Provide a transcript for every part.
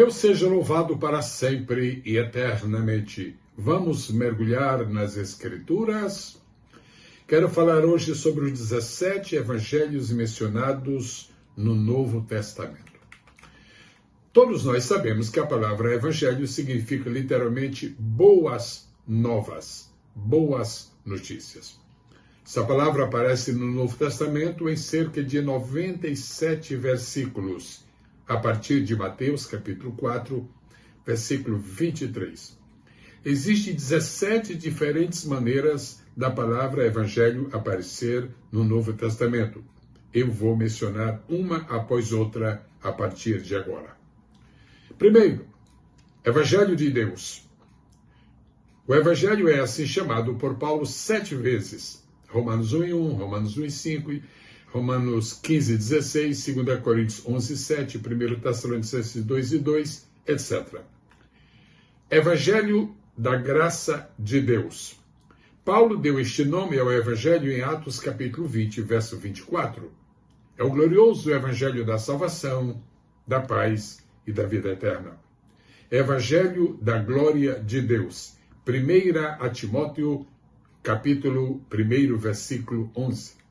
Deus seja louvado para sempre e eternamente. Vamos mergulhar nas Escrituras? Quero falar hoje sobre os 17 evangelhos mencionados no Novo Testamento. Todos nós sabemos que a palavra evangelho significa literalmente boas novas, boas notícias. Essa palavra aparece no Novo Testamento em cerca de 97 versículos, a partir de Mateus, capítulo 4, versículo 23. Existem 17 diferentes maneiras da palavra evangelho aparecer no Novo Testamento. Eu vou mencionar uma após outra a partir de agora. Primeiro, Evangelho de Deus. O Evangelho é assim chamado por Paulo 7 vezes. Romanos 1:1, Romanos 1:5, Romanos 15:16, 2 Coríntios 11:7, 1 Tessalonicenses 2:2, etc. Evangelho da graça de Deus. Paulo deu este nome ao Evangelho em Atos capítulo 20, verso 24. É o glorioso Evangelho da salvação, da paz e da vida eterna. Evangelho da glória de Deus. 1 a Timóteo, capítulo 1, versículo 11.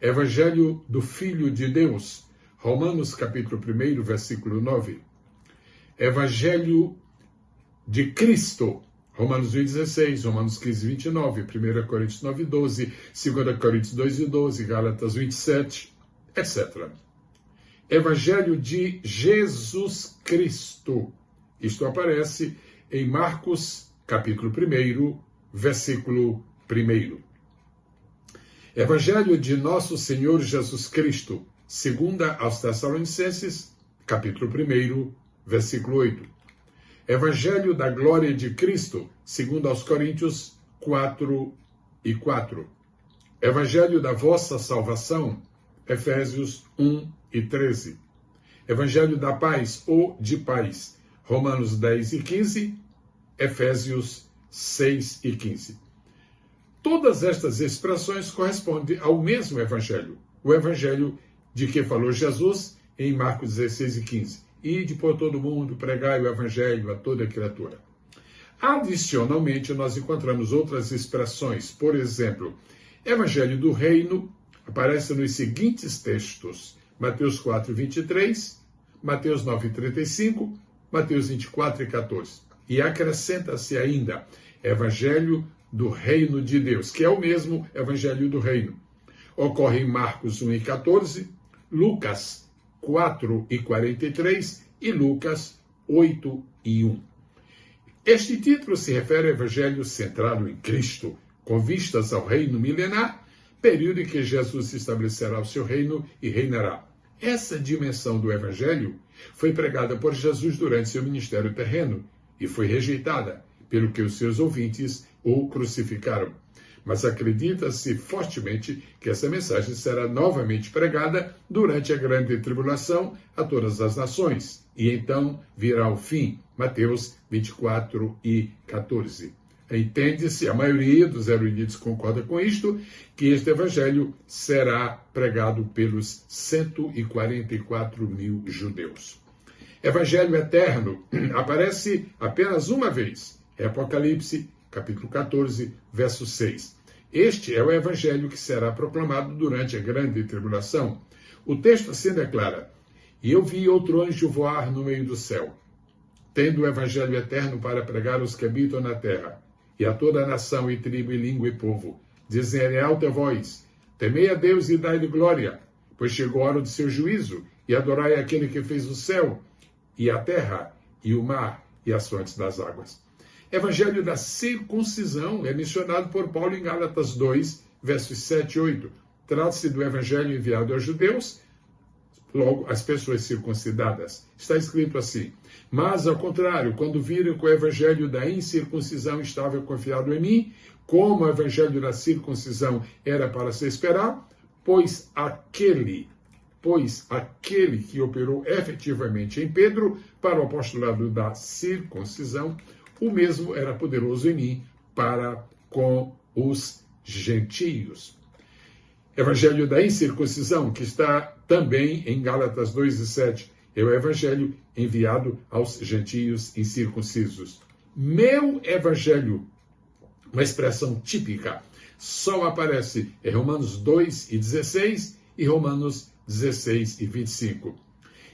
Evangelho do Filho de Deus. Romanos, capítulo 1, versículo 9. Evangelho de Cristo. Romanos 1:16, Romanos 15:29, 1 Coríntios 9:12, 2 Coríntios 2:12, Gálatas 1:7, etc. Evangelho de Jesus Cristo. Isto aparece em Marcos, capítulo 1, versículo 1. Evangelho de Nosso Senhor Jesus Cristo, segunda aos Tessalonicenses, capítulo 1, versículo 8. Evangelho da glória de Cristo, segundo aos Coríntios 4:4. Evangelho da vossa salvação, Efésios 1:13. Evangelho da paz ou de paz, Romanos 10:15, Efésios 6:15. Todas estas expressões correspondem ao mesmo Evangelho, o Evangelho de que falou Jesus em Marcos 16:15. Ide por todo mundo, pregai o Evangelho a toda criatura. Adicionalmente, nós encontramos outras expressões. Por exemplo, Evangelho do Reino aparece nos seguintes textos: Mateus 4:23, Mateus 9:35, Mateus 24:14. E acrescenta-se ainda Evangelho do Reino de Deus, que é o mesmo Evangelho do Reino. Ocorre em Marcos 1:14, Lucas 4:43 e Lucas 8:1. Este título se refere ao Evangelho centrado em Cristo, com vistas ao reino milenar, período em que Jesus estabelecerá o seu reino e reinará. Essa dimensão do Evangelho foi pregada por Jesus durante seu ministério terreno e foi rejeitada pelo que os seus ouvintes o crucificaram. Mas acredita-se fortemente que essa mensagem será novamente pregada durante a grande tribulação a todas as nações. E então virá o fim. Mateus 24:14. Entende-se, a maioria dos eruditos concorda com isto, que este evangelho será pregado pelos 144 mil judeus. Evangelho eterno aparece apenas uma vez. É Apocalipse, capítulo 14, verso 6. Este é o evangelho que será proclamado durante a grande tribulação. O texto assim declara: E eu vi outro anjo voar no meio do céu, tendo o evangelho eterno para pregar aos que habitam na terra, e a toda a nação e tribo e língua e povo, dizendo em alta voz: Temei a Deus e dai-lhe glória, pois chegou a hora do seu juízo, e adorai aquele que fez o céu, e a terra, e o mar, e as fontes das águas. Evangelho da circuncisão é mencionado por Paulo em Gálatas 2, versos 7 e 8. Trata-se do evangelho enviado aos judeus, logo as pessoas circuncidadas. Está escrito assim: Mas, ao contrário, quando viram que o evangelho da incircuncisão estava confiado em mim, como o evangelho da circuncisão era para se esperar, pois aquele que operou efetivamente em Pedro para o apostolado da circuncisão, o mesmo era poderoso em mim para com os gentios. Evangelho da incircuncisão, que está também em Gálatas 2:7. é o evangelho enviado aos gentios incircuncisos. Meu evangelho, uma expressão típica, só aparece em Romanos 2:16 e Romanos 16:25.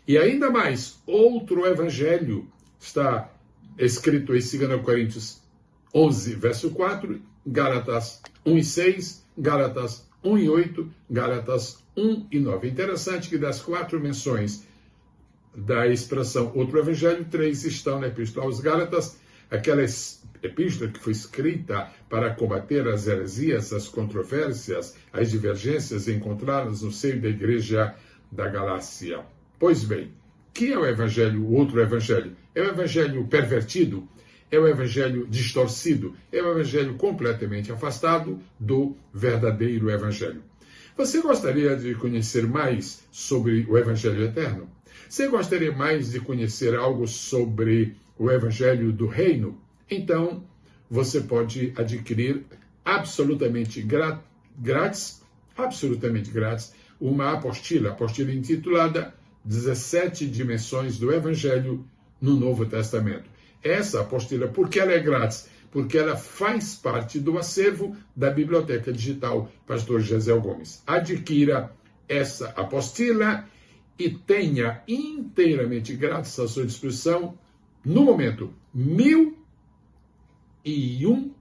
E ainda mais, outro evangelho está escrito em 2 Coríntios 11, verso 4, Gálatas 1:6, Gálatas 1:8, Gálatas 1:9. Interessante que das 4 menções da expressão outro evangelho, 3 estão na Epístola aos Gálatas, aquela epístola que foi escrita para combater as heresias, as controvérsias, as divergências encontradas no seio da igreja da Galácia. Pois bem, que é o evangelho, o outro evangelho? É o evangelho pervertido? É o evangelho distorcido? É o evangelho completamente afastado do verdadeiro evangelho. Você gostaria de conhecer mais sobre o evangelho eterno? Você gostaria mais de conhecer algo sobre o evangelho do reino? Então, você pode adquirir absolutamente grátis, uma apostila intitulada 17 dimensões do evangelho no Novo Testamento. Essa apostila, por que ela é grátis? Porque ela faz parte do acervo da Biblioteca Digital Pastor Gesiel Gomes. Adquira essa apostila e tenha inteiramente grátis à sua disposição, no momento, 1001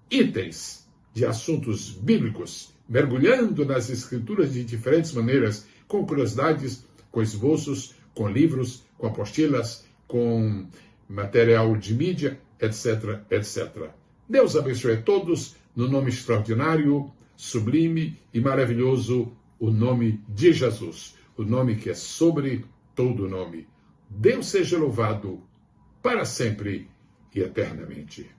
itens de assuntos bíblicos, mergulhando nas escrituras de diferentes maneiras, com curiosidades, com esboços, com livros, com apostilas, com material de mídia, etc, etc. Deus abençoe a todos, no nome extraordinário, sublime e maravilhoso, o nome de Jesus, o nome que é sobre todo nome. Deus seja louvado para sempre e eternamente.